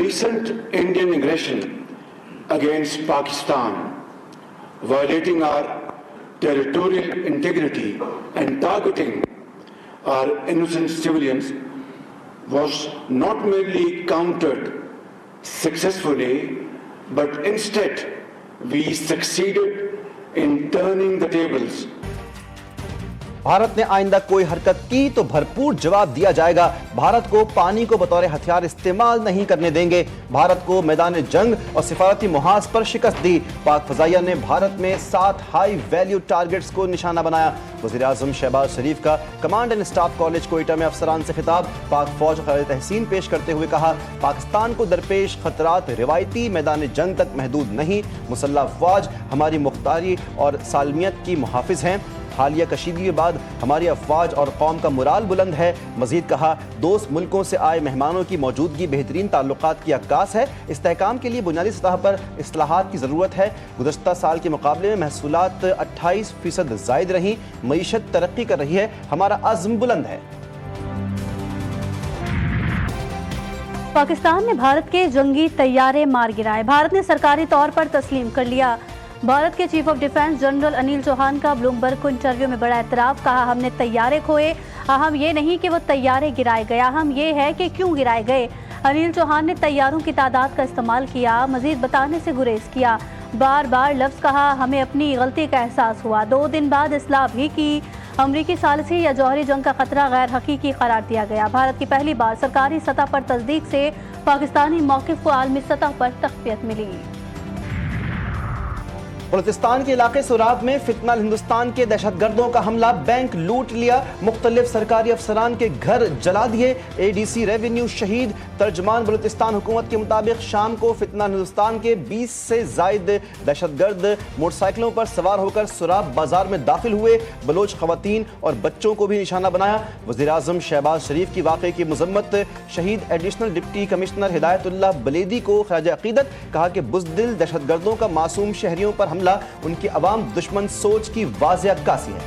recent Indian aggression against Pakistan, violating our territorial integrity and targeting our innocent civilians, was not merely countered successfully, but instead we succeeded in turning the tables. Bharat نے آئندہ کوئی حرکت کی تو بھرپور جواب دیا جائے گا. بھارت کو پانی کو بطور ہتھیار استعمال نہیں کرنے دیں گے. بھارت کو میدان جنگ اور سفارتی محاذ پر شکست دی. پاک فضائیہ نے بھارت میں 7 ہائی ویلیو ٹارگٹس کو نشانہ بنایا. وزیر اعظم شہباز شریف کا command and staff college Quetta میں افسران سے خطاب. پاک فوج خراج تحسین پیش کرتے ہوئے کہا پاکستان کو درپیش خطرات روایتی میدان جنگ تک محدود نہیں. مسلح افواج ہماری مختاری اور سالمیت کی محافظ ہیں. حالیہ کشیدگی کے بعد ہماری افواج اور قوم کا مورال بلند ہے. مزید کہا دوست ملکوں سے آئے مہمانوں کی موجودگی بہترین تعلقات کی عکاس ہے. استحکام کے لیے بنیادی سطح پر اصلاحات کی ضرورت ہے. گزشتہ سال کے مقابلے میں محصولات 28% زائد رہیں. معیشت ترقی کر رہی ہے. ہمارا عزم بلند ہے. پاکستان نے بھارت کے جنگی طیارے مار گرائے. بھارت نے سرکاری طور پر تسلیم کر لیا. بھارت کے chief of defence general Anil Chauhan کا بلومبرگ کو انٹرویو میں بڑا اعتراف. کہا ہم نے طیارے کھوئے. اہم یہ نہیں کہ وہ طیارے گرائے گئے, اہم یہ ہے کہ کیوں گرائے گئے. انیل چوہان نے طیاروں کی تعداد کا استعمال کیا, مزید بتانے سے گریز کیا. بار بار لفظ کہا ہمیں اپنی غلطی کا احساس ہوا. 2 دن بعد اصلاح بھی کی. امریکی ثالثی یا جوہری جنگ کا خطرہ غیر حقیقی قرار دیا گیا. بھارت کی پہلی بار سرکاری سطح پر تصدیق سے پاکستانی موقف کو عالمی سطح پر تقویت ملی. بلوچستان کے علاقے سورات میں فتنہ ہندوستان کے دہشت گردوں کا حملہ. بینک لوٹ لیا. مختلف سرکاری افسران کے گھر جلا دیے. اے ڈی سی ریونیو شہید. ترجمان بلوچستان حکومت کے مطابق شام کو فتنہ ہندوستان کے 20 سے زائد دہشت گرد موٹر سائیکلوں پر سوار ہو کر سوراب بازار میں داخل ہوئے. بلوچ خواتین اور بچوں کو بھی نشانہ بنایا. وزیر اعظم شہباز شریف کی واقعے کی مذمت. شہید ایڈیشنل ڈپٹی کمشنر ہدایت اللہ بلیدی کو خراج عقیدت. کہا کہ بزدل دہشت گردوں کا معصوم شہریوں پر حملہ ان کی عوام دشمن سوچ کی واضح عکاسی ہے.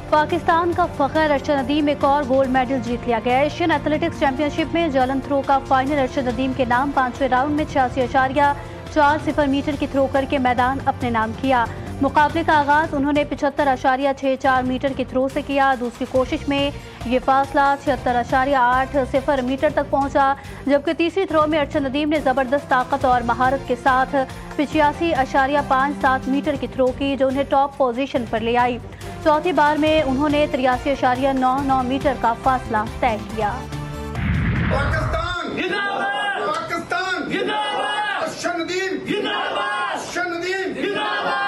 پاکستان کا فخر ارشد ندیم ایک اور گولڈ میڈل جیت لیا گیا. ایشین ایتھلیٹکس چیمپئن شپ میں جیولن تھرو کا فائنل ارشد ندیم کے نام. 5ویں راؤنڈ میں 86.40 میٹر کی تھرو کر کے میدان اپنے نام کیا. مقابلے کا آغاز انہوں نے 75.64 میٹر کی تھرو سے کیا. دوسری کوشش میں یہ فاصلہ 76.80 میٹر تک پہنچا, جبکہ تیسری تھرو میں ارشد ندیم نے زبردست طاقت اور مہارت کے ساتھ 85.57 میٹر کی تھرو کی, جو انہیں ٹاپ پوزیشن پر لے آئی. چوتھی بار میں انہوں نے 83.99 میٹر کا فاصلہ طے کیا. پاکستان زندہ باد, پاکستان زندہ باد, ارشد ندیم زندہ باد, ارشد ندیم زندہ باد.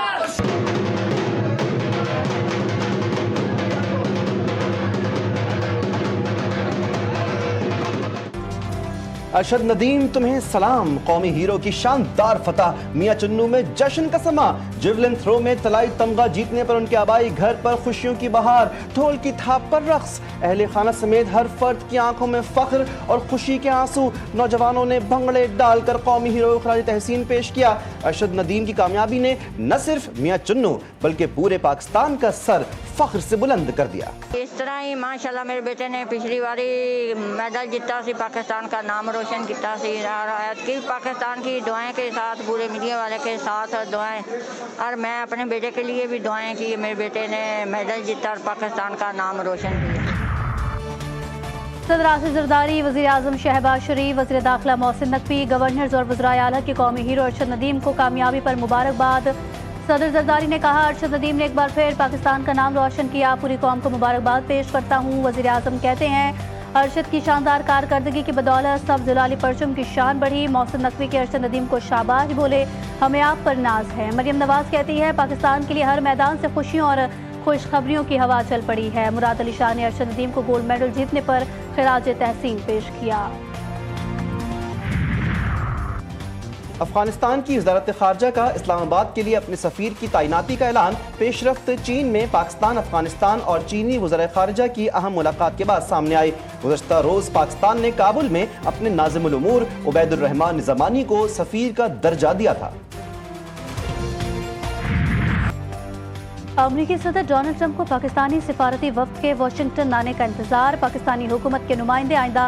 ارشد ندیم تمہیں سلام. قومی ہیرو کی شاندار فتح. میاں چنو میں جشن کا سما. جیولن تھرو میں طلائی تمغہ جیتنے پر ان کے آبائی گھر پر خوشیوں کی بہار. ڈھول کی تھاپ پر رقص. اہل خانہ سمیت ہر فرد کی آنکھوں میں فخر اور خوشی کے آنسو. نوجوانوں نے بھنگڑے ڈال کر قومی ہیرو کو خراج تحسین پیش کیا. ارشد ندیم کی کامیابی نے نہ صرف میاں چنو بلکہ پورے پاکستان کا سر فخر سے بلند کر دیا. اس طرح ہی ماشاءاللہ میرے بیٹے نے پچھلی باری میڈل جیتا سی, پاکستان کا نام روشن کیا سی. کی پاکستان کی دعائیں کے ساتھ, پورے میڈیا والے کے ساتھ دعائیں, اور میں اپنے بیٹے کے لیے بھی دعائیں کی. میرے بیٹے نے میڈل جیتا اور پاکستان کا نام روشن کیا. صدر آصف زرداری, وزیر اعظم شہباز شریف, وزیر داخلہ محسن نقوی, گورنرز اور وزرائے اعلیٰ کے قومی ہیرو ارشد ندیم کو کامیابی پر مبارکباد. صدر زرداری نے کہا ارشد ندیم نے ایک بار پھر پاکستان کا نام روشن کیا. پوری قوم کو مبارکباد پیش کرتا ہوں. وزیر اعظم کہتے ہیں ارشد کی شاندار کارکردگی کی بدولت سب جلالی پرچم کی شان بڑھی. محسن نقوی کے ارشد ندیم کو شاباش بولے, ہمیں آپ پر ناز ہے. مریم نواز کہتی ہے پاکستان کے لیے ہر میدان سے خوشیوں اور خوشخبریوں کی ہوا چل پڑی ہے. مراد علی شاہ نے ارشد ندیم کو گولڈ میڈل جیتنے پر خراج تحسین پیش کیا. افغانستان کی وزارت خارجہ کا اسلام آباد کے لیے اپنے سفیر کی تعیناتی کا اعلان. پیش رفت چین میں پاکستان, افغانستان اور چینی وزرائے خارجہ کی اہم ملاقات کے بعد سامنے آئی. گزشتہ روز پاکستان نے کابل میں اپنے ناظم الامور عبید الرحمان نظامانی کو سفیر کا درجہ دیا تھا. امریکی صدر ڈونلڈ ٹرمپ کو پاکستانی سفارتی وفد کے واشنگٹن آنے کا انتظار. پاکستانی حکومت کے نمائندے آئندہ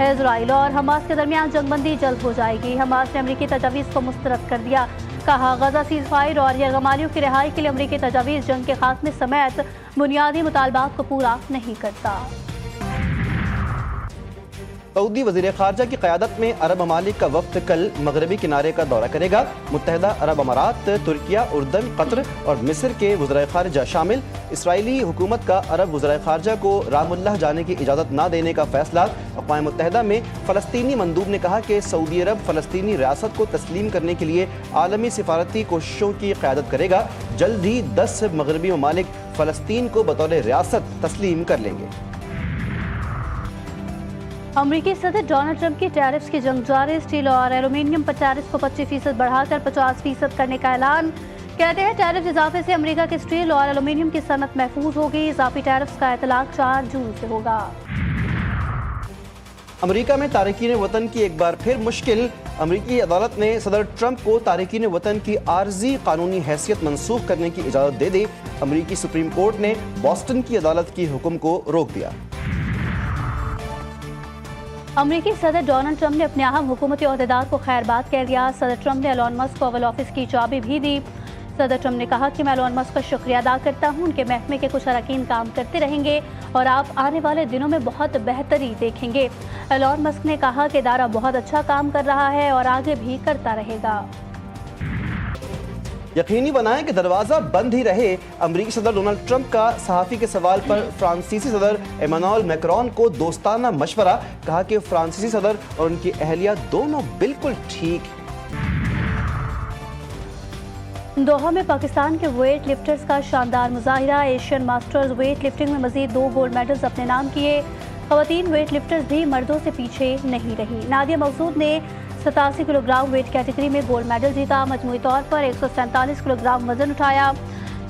اسرائیل اور حماس کے درمیان جنگ بندی جلد ہو جائے گی. حماس نے امریکی تجاویز کو مسترد کر دیا. کہا غزہ سیز فائر اور یرغمالیوں کی رہائی کے لیے امریکی تجاویز جنگ کے خاتمے سمیت بنیادی مطالبات کو پورا نہیں کرتا. سعودی وزیر خارجہ کی قیادت میں عرب ممالک کا وفد کل مغربی کنارے کا دورہ کرے گا. متحدہ عرب امارات، ترکیہ، اردن، قطر اور مصر کے وزرائے خارجہ شامل. اسرائیلی حکومت کا عرب وزرائے خارجہ کو رام اللہ جانے کی اجازت نہ دینے کا فیصلہ. اقوام متحدہ میں فلسطینی مندوب نے کہا کہ سعودی عرب فلسطینی ریاست کو تسلیم کرنے کے لیے عالمی سفارتی کوششوں کی قیادت کرے گا. جلد ہی 10 مغربی ممالک فلسطین کو بطور ریاست تسلیم کر لیں گے. امریکی صدر ڈونلڈ ٹرمپ کی ٹیرفز کی جنگ جاری. اسٹیل اور ایلومینیم پر ٹیرف کو 25% بڑھا کر 50% کرنے کا اعلان. کہتے ہیں ٹیرف اضافے سے امریکہ کی اسٹیل اور ایلومینیم کی صنعت محفوظ ہوگی. اضافی ٹیرفز کا اطلاق 4 جون سے ہوگا. امریکہ میں تارکین وطن کی ایک بار پھر مشکل. امریکی عدالت نے صدر ٹرمپ کو تارکین وطن کی عارضی قانونی حیثیت منسوخ کرنے کی اجازت دے دی. امریکی سپریم کورٹ نے بوسٹن کی عدالت کی حکم کو روک دیا. امریکی صدر ڈونلڈ ٹرمپ نے اپنے اہم حکومتی عہدیدار کو خیر باد کہہ دیا. صدر ٹرمپ نے ایلون مسک کو اوول آفس کی چابی بھی دی. صدر ٹرمپ نے کہا کہ میں ایلون مسک کا شکریہ ادا کرتا ہوں. ان کے محکمے کے کچھ اراکین کام کرتے رہیں گے اور آپ آنے والے دنوں میں بہت بہتری دیکھیں گے. ایلون مسک نے کہا کہ ادارہ بہت اچھا کام کر رہا ہے اور آگے بھی کرتا رہے گا. یقینی بنائیں کہ دروازہ بند ہی رہے. امریکی صدر ڈونلڈ ٹرمپ کا صحافی کے سوال پر فرانسیسی صدر ایمانوئل میکرون کو دوستانہ مشورہ. کہا کہ فرانسیسی صدر اور ان کی اہلیہ دونوں بالکل ٹھیک ہیں. دوحہ میں پاکستان کے ویٹ لفٹرز کا شاندار مظاہرہ. ایشین ماسٹرز ویٹ لفٹنگ میں مزید 2 گولڈ میڈلز اپنے نام کیے. خواتین ویٹ لفٹرز بھی مردوں سے پیچھے نہیں رہی. نادیہ مقصود نے 87 کلو گرام ویٹ کیٹیگری میں گولڈ میڈل جیتا. مجموعی طور پر 147 کلو گرام وزن اٹھایا.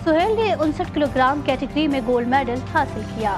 سہیل نے 59 کلو گرام کیٹیگری میں گولڈ میڈل حاصل کیا.